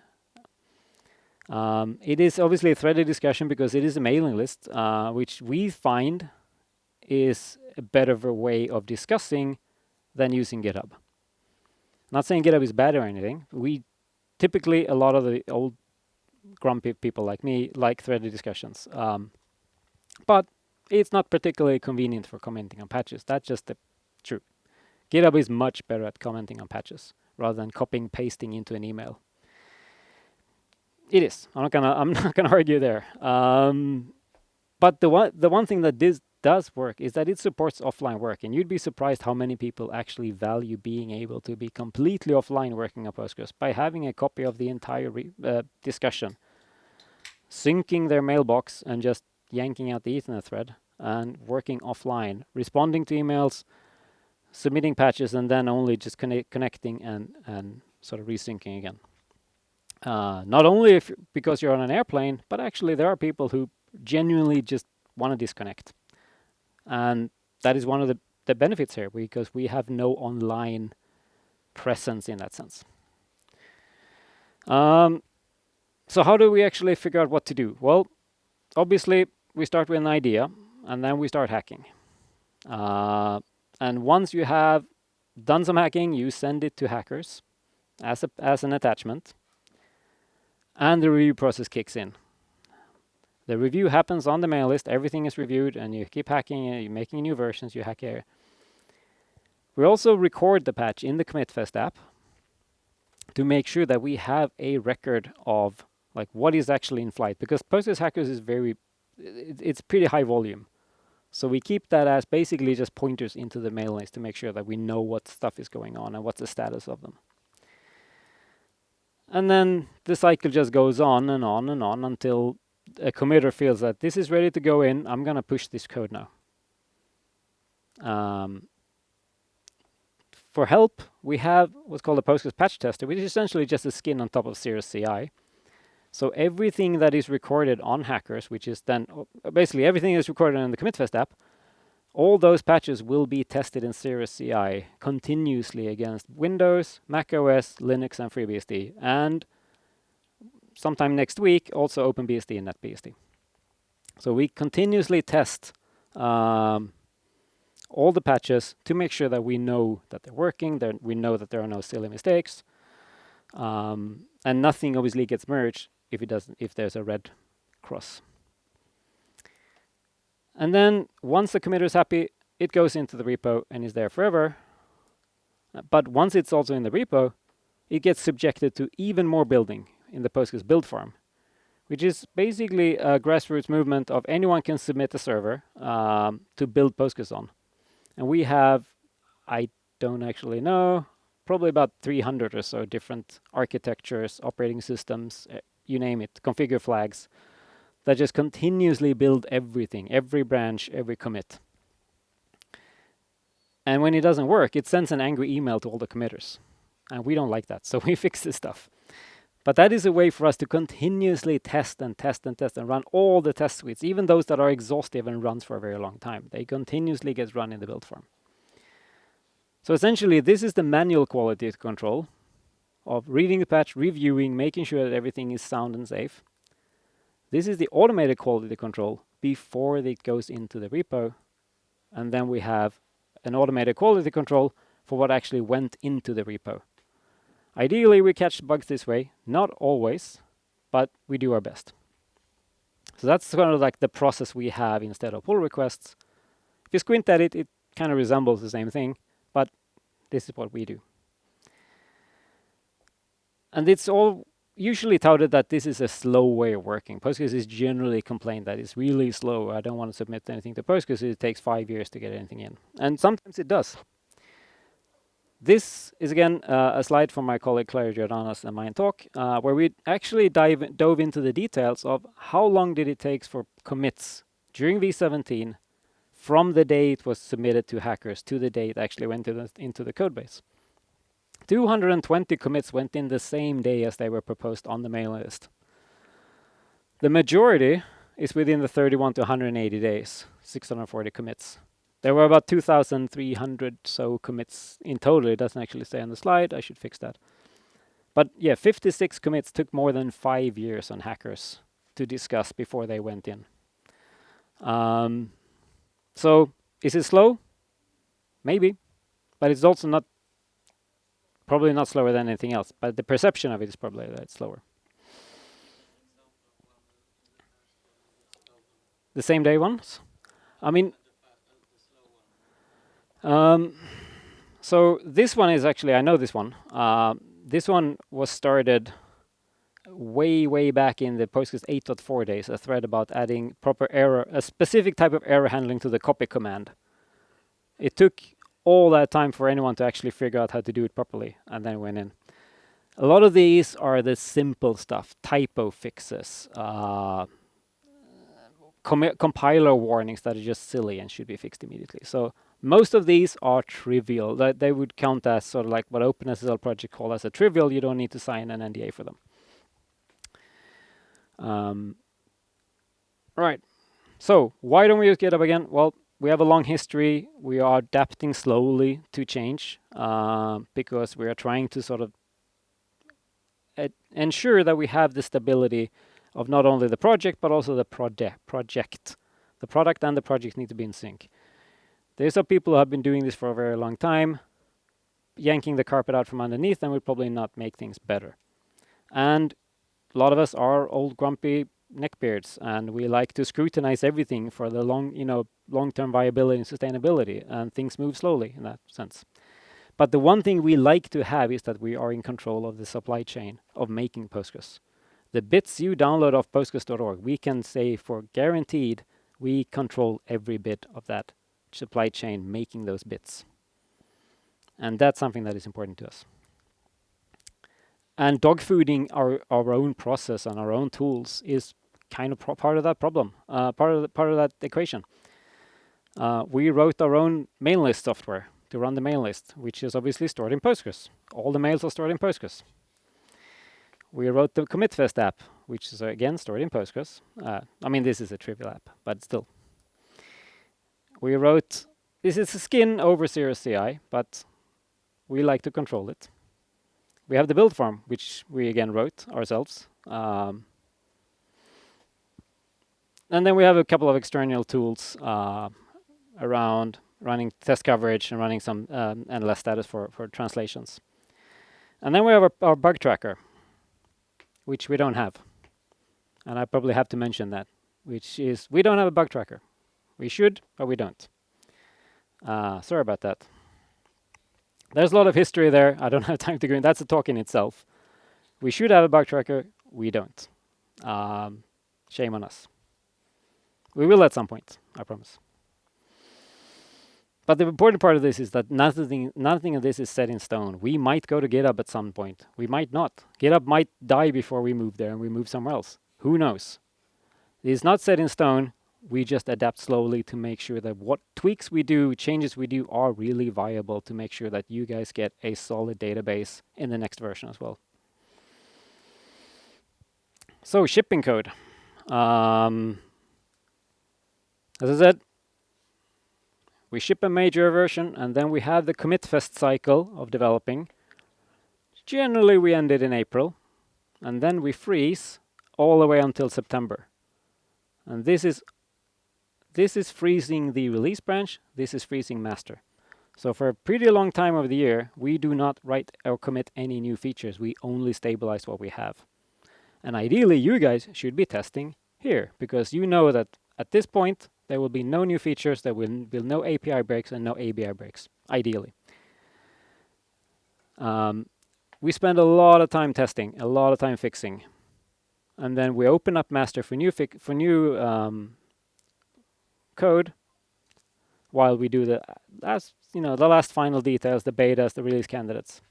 It is obviously a threaded discussion because it is a mailing list, which we find is a better way of discussing than using GitHub. Not saying GitHub is bad or anything. We typically, a lot of the old grumpy people like me like threaded discussions. But it's not particularly convenient for commenting on patches. That's just the truth. GitHub is much better at commenting on patches rather than copying pasting into an email. It is. I'm not gonna argue there. But the one thing that this does work is that it supports offline work, and you'd be surprised how many people actually value being able to be completely offline working on Postgres by having a copy of the entire discussion, syncing their mailbox and just yanking out the Ethernet thread and working offline, responding to emails, submitting patches, and then only just connecting and sort of resyncing again. Not only because you're on an airplane, but actually there are people who genuinely just want to disconnect. And that is one of the benefits here, because we have no online presence in that sense. So how do we actually figure out what to do? Well, obviously we start with an idea and then we start hacking. And once you have done some hacking, you send it to hackers as an attachment, and the review process kicks in. The review happens on the mail list, everything is reviewed, and you keep hacking it, you're making new versions, you hack here. We also record the patch in the CommitFest app to make sure that we have a record of like what is actually in flight, because Postgres hackers is it's pretty high volume. So we keep that as basically just pointers into the mail list to make sure that we know what stuff is going on and what's the status of them. And then the cycle just goes on and on and on until a committer feels that this is ready to go in, I'm going to push this code now. For help, we have what's called a Postgres patch tester, which is essentially just a skin on top of Cirrus CI. So everything that is recorded on hackers, which is then basically everything is recorded in the CommitFest app, all those patches will be tested in Cirrus CI continuously against Windows, Mac OS, Linux, and FreeBSD. And sometime next week, also OpenBSD and NetBSD. So we continuously test all the patches to make sure that we know that they're working, that we know that there are no silly mistakes, and nothing obviously gets merged if there's a red cross. And then once the committer is happy, it goes into the repo and is there forever. But once it's also in the repo, it gets subjected to even more building in the Postgres build farm, which is basically a grassroots movement of anyone can submit a server to build Postgres on. And we have, I don't actually know, probably about 300 or so different architectures, operating systems, you name it, configure flags, that just continuously build everything, every branch, every commit. And when it doesn't work, it sends an angry email to all the committers. And we don't like that, so we fix this stuff. But that is a way for us to continuously test and test and test and run all the test suites, even those that are exhaustive and runs for a very long time. They continuously get run in the build farm. So essentially, this is the manual quality control of reading the patch, reviewing, making sure that everything is sound and safe. This is the automated quality control before it goes into the repo. And then we have an automated quality control for what actually went into the repo. Ideally, we catch bugs this way. Not always, but we do our best. So that's kind of like the process we have instead of pull requests. If you squint at it, it kind of resembles the same thing, but this is what we do. And it's all usually touted that this is a slow way of working. Postgres is generally complained that it's really slow. I don't want to submit anything to Postgres. It takes 5 years to get anything in. And sometimes it does. This is again a slide from my colleague Claire Giordano's and mine talk, where we actually dove into the details of how long did it take for commits during V17 from the day it was submitted to hackers to the day it actually went into the code base. 220 commits went in the same day as they were proposed on the mailing list. The majority is within the 31 to 180 days, 640 commits. There were about 2,300 so commits in total. It doesn't actually say on the slide. I should fix that. But yeah, 56 commits took more than 5 years on hackers to discuss before they went in. So is it slow? Maybe, but it's also not probably not slower than anything else. But the perception of it is probably that it's slower. The same day ones. I mean, so this one is actually I know this one. This one was started way back in the Postgres 8.4 days. A thread about adding proper error, a specific type of error handling to the copy command. It took all that time for anyone to actually figure out how to do it properly, and then went in. A lot of these are the simple stuff, typo fixes, compiler warnings that are just silly and should be fixed immediately. So most of these are trivial. They would count as sort of like what OpenSSL project call as a trivial. You don't need to sign an NDA for them. Right. So why don't we use GitHub again? Well, we have a long history. We are adapting slowly to change because we are trying to sort of ensure that we have the stability of not only the project but also the project. The product and the project need to be in sync. There's some people who have been doing this for a very long time. Yanking the carpet out from underneath them will probably not make things better. And a lot of us are old grumpy neckbeards, and we like to scrutinize everything for the long-term viability and sustainability, and things move slowly in that sense. But the one thing we like to have is that we are in control of the supply chain of making Postgres. The bits you download off postgres.org, we can say for guaranteed we control every bit of that supply chain making those bits. And that's something that is important to us. And dogfooding our own process and our own tools is kind of part of that problem, part of that equation. We wrote our own mail list software to run the mail list, which is obviously stored in Postgres. All the mails are stored in Postgres. We wrote the CommitFest app, which is again stored in Postgres. I mean, this is a trivial app, but still. We wrote, this is a skin over Cirrus CI, but we like to control it. We have the build form, which we again wrote ourselves. And then we have a couple of external tools around running test coverage and running some NLS status for translations. And then we have our bug tracker, which we don't have. And I probably have to mention that, which is we don't have a bug tracker. We should, but we don't. Sorry about that. There's a lot of history there. I don't have time to go in. That's a talk in itself. We should have a bug tracker. We don't. Shame on us. We will at some point, I promise. But the important part of this is that nothing of this is set in stone. We might go to GitHub at some point. We might not. GitHub might die before we move there and we move somewhere else. Who knows? It is not set in stone. We just adapt slowly to make sure that what tweaks we do, changes we do are really viable to make sure that you guys get a solid database in the next version as well. So shipping code. As I said, we ship a major version and then we have the commit fest cycle of developing. Generally we end it in April and then we freeze all the way until September. And this is freezing the release branch, this is freezing master. So for a pretty long time of the year, we do not write or commit any new features, we only stabilize what we have. And ideally you guys should be testing here, because you know that at this point, there will be no new features, there will be no API breaks and no ABI breaks, ideally. We spend a lot of time testing, a lot of time fixing. And then we open up master for new code while we do the last final details, the betas, the release candidates.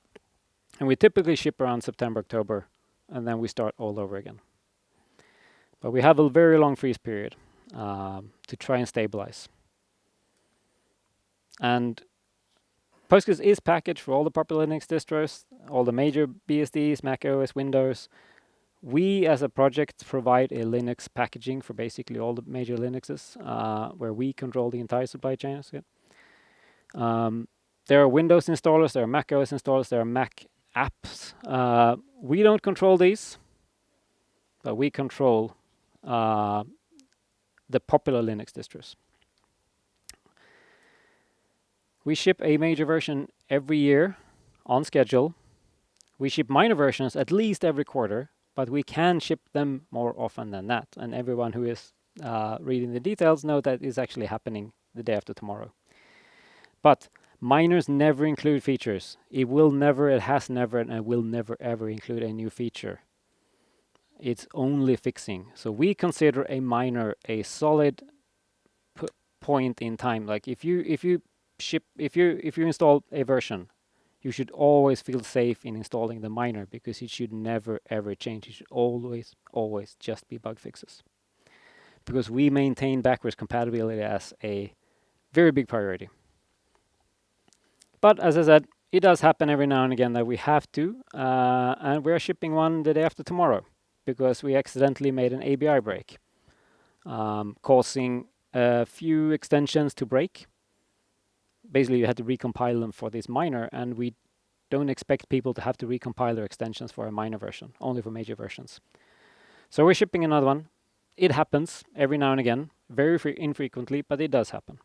And we typically ship around September, October, and then we start all over again. But we have a very long freeze period to try and stabilize. And Postgres is packaged for all the popular Linux distros, all the major BSDs, Mac OS, Windows. We, as a project, provide a Linux packaging for basically all the major Linuxes, where we control the entire supply chain. There are Windows installers, there are Mac OS installers, there are Mac apps. We don't control these, but we control the popular Linux distros. We ship a major version every year on schedule. We ship minor versions at least every quarter, but we can ship them more often than that. And everyone who is reading the details know that is actually happening the day after tomorrow. But minors never include features. It will never, it has never, and it will never ever include a new feature. It's only fixing. So we consider a minor a solid point in time. Like if you install a version, you should always feel safe in installing the minor because it should never ever change. It should always just be bug fixes. Because we maintain backwards compatibility as a very big priority. But as I said, it does happen every now and again that we have to, and we're shipping one the day after tomorrow because we accidentally made an ABI break, causing a few extensions to break. Basically, you had to recompile them for this minor, and we don't expect people to have to recompile their extensions for a minor version, only for major versions. So we're shipping another one. It happens every now and again, very infrequently, but it does happen.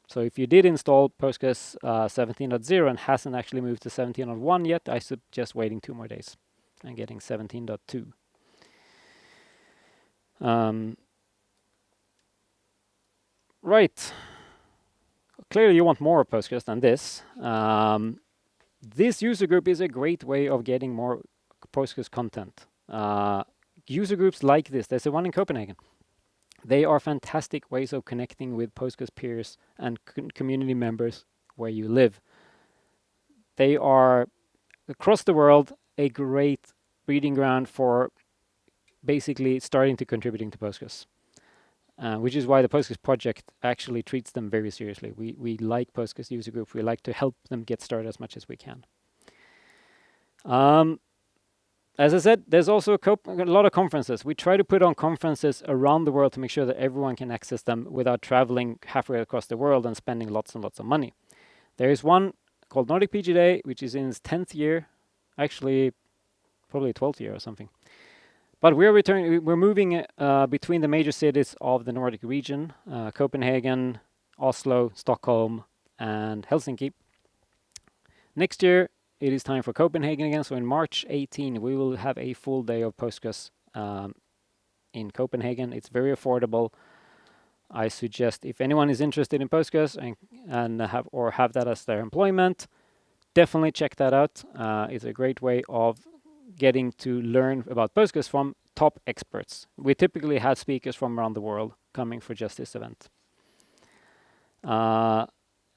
So if you did install Postgres 17.0 and hasn't actually moved to 17.1 yet, I suggest waiting 2 more days and getting 17.2. Right. Clearly you want more Postgres than this. This user group is a great way of getting more Postgres content. User groups like this, there's a one in Copenhagen. They are fantastic ways of connecting with Postgres peers and community members where you live. They are, across the world, a great breeding ground for basically starting to contributing to Postgres. Which is why the Postgres project actually treats them very seriously. We like Postgres user groups. We like to help them get started as much as we can. As I said, there's also a lot of conferences. We try to put on conferences around the world to make sure that everyone can access them without traveling halfway across the world and spending lots and lots of money. There is one called Nordic PG Day, which is in its 10th year, actually probably 12th year or something. But we're moving between the major cities of the Nordic region, Copenhagen, Oslo, Stockholm, and Helsinki. Next year, it is time for Copenhagen again. So in March 18, we will have a full day of Postgres in Copenhagen. It's very affordable. I suggest if anyone is interested in Postgres and have that as their employment, definitely check that out. It's a great way of getting to learn about Postgres from top experts. We typically have speakers from around the world coming for just this event.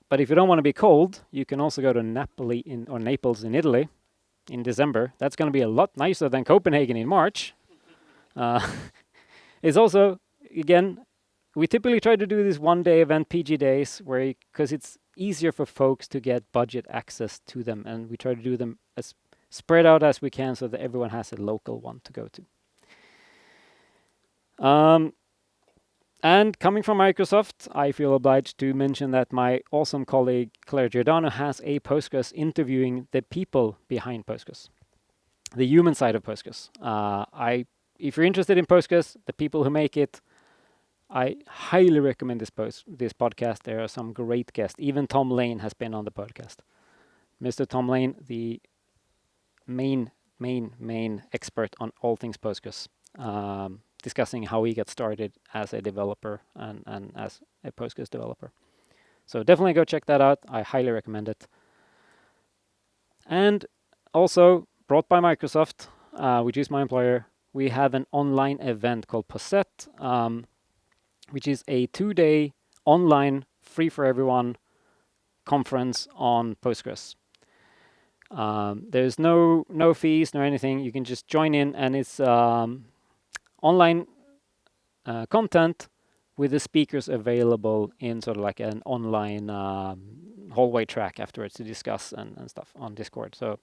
But if you don't want to be cold, you can also go to Naples in Italy in December. That's going to be a lot nicer than Copenhagen in March. It's also, again, we typically try to do this one-day event, PG days, because it's easier for folks to get budget access to them, and we try to do them as spread out as we can so that everyone has a local one to go to. And coming from Microsoft, I feel obliged to mention that my awesome colleague Claire Giordano has a Postgres interviewing the people behind Postgres, the human side of Postgres. If you're interested in Postgres, the people who make it, I highly recommend this podcast. There are some great guests. Even Tom Lane has been on the podcast. Mr. Tom Lane, the main expert on all things Postgres. Discussing how he got started as a developer and as a Postgres developer. So definitely go check that out. I highly recommend it. And also brought by Microsoft, which is my employer, we have an online event called Posset, which is a 2-day online, free for everyone conference on Postgres. There's no fees, no anything. You can just join in, and it's online content with the speakers available in sort of like an online hallway track afterwards to discuss and stuff on Discord. So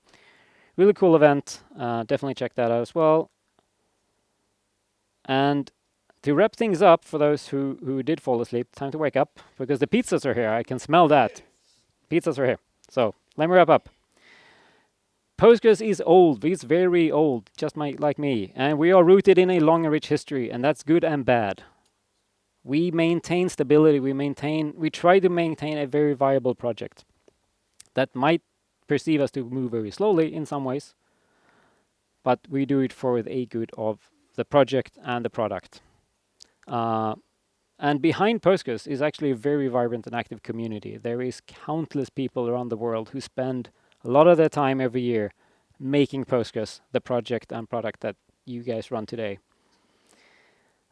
really cool event. Definitely check that out as well. And to wrap things up, for those who did fall asleep, time to wake up because the pizzas are here. I can smell that. Pizzas are here. So let me wrap up. Postgres is old. It's very old, just like me. And we are rooted in a long and rich history, and that's good and bad. We maintain stability. We try to maintain a very viable project that might perceive us to move very slowly in some ways, but we do it for the good of the project and the product. And behind Postgres is actually a very vibrant and active community. There is countless people around the world who spend a lot of their time every year making Postgres the project and product that you guys run today.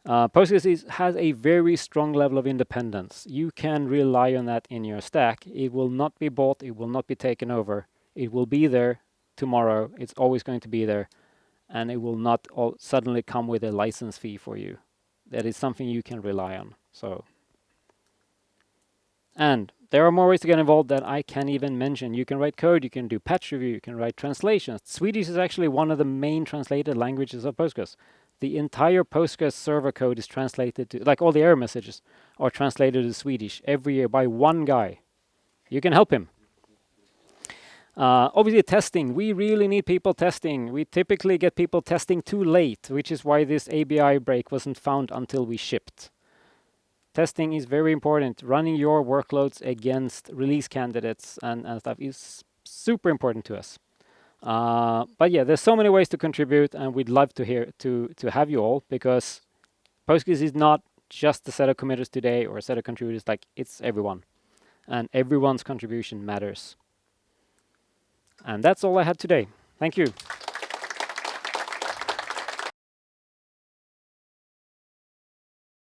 Postgres has a very strong level of independence. You can rely on that in your stack. It will not be bought. It will not be taken over. It will be there tomorrow. It's always going to be there. And it will not suddenly come with a license fee for you. That is something you can rely on. And there are more ways to get involved that I can't even mention. You can write code, you can do patch review, you can write translations. Swedish is actually one of the main translated languages of Postgres. The entire Postgres server code is translated to, like all the error messages are translated to Swedish every year by one guy. You can help him. Obviously testing, we really need people testing. We typically get people testing too late, which is why this ABI break wasn't found until we shipped. Testing is very important. Running your workloads against release candidates and stuff is super important to us. But yeah, there's so many ways to contribute, and we'd love to have you all, because Postgres is not just a set of committers today or a set of contributors, like it's everyone. And everyone's contribution matters. And that's all I had today. Thank you.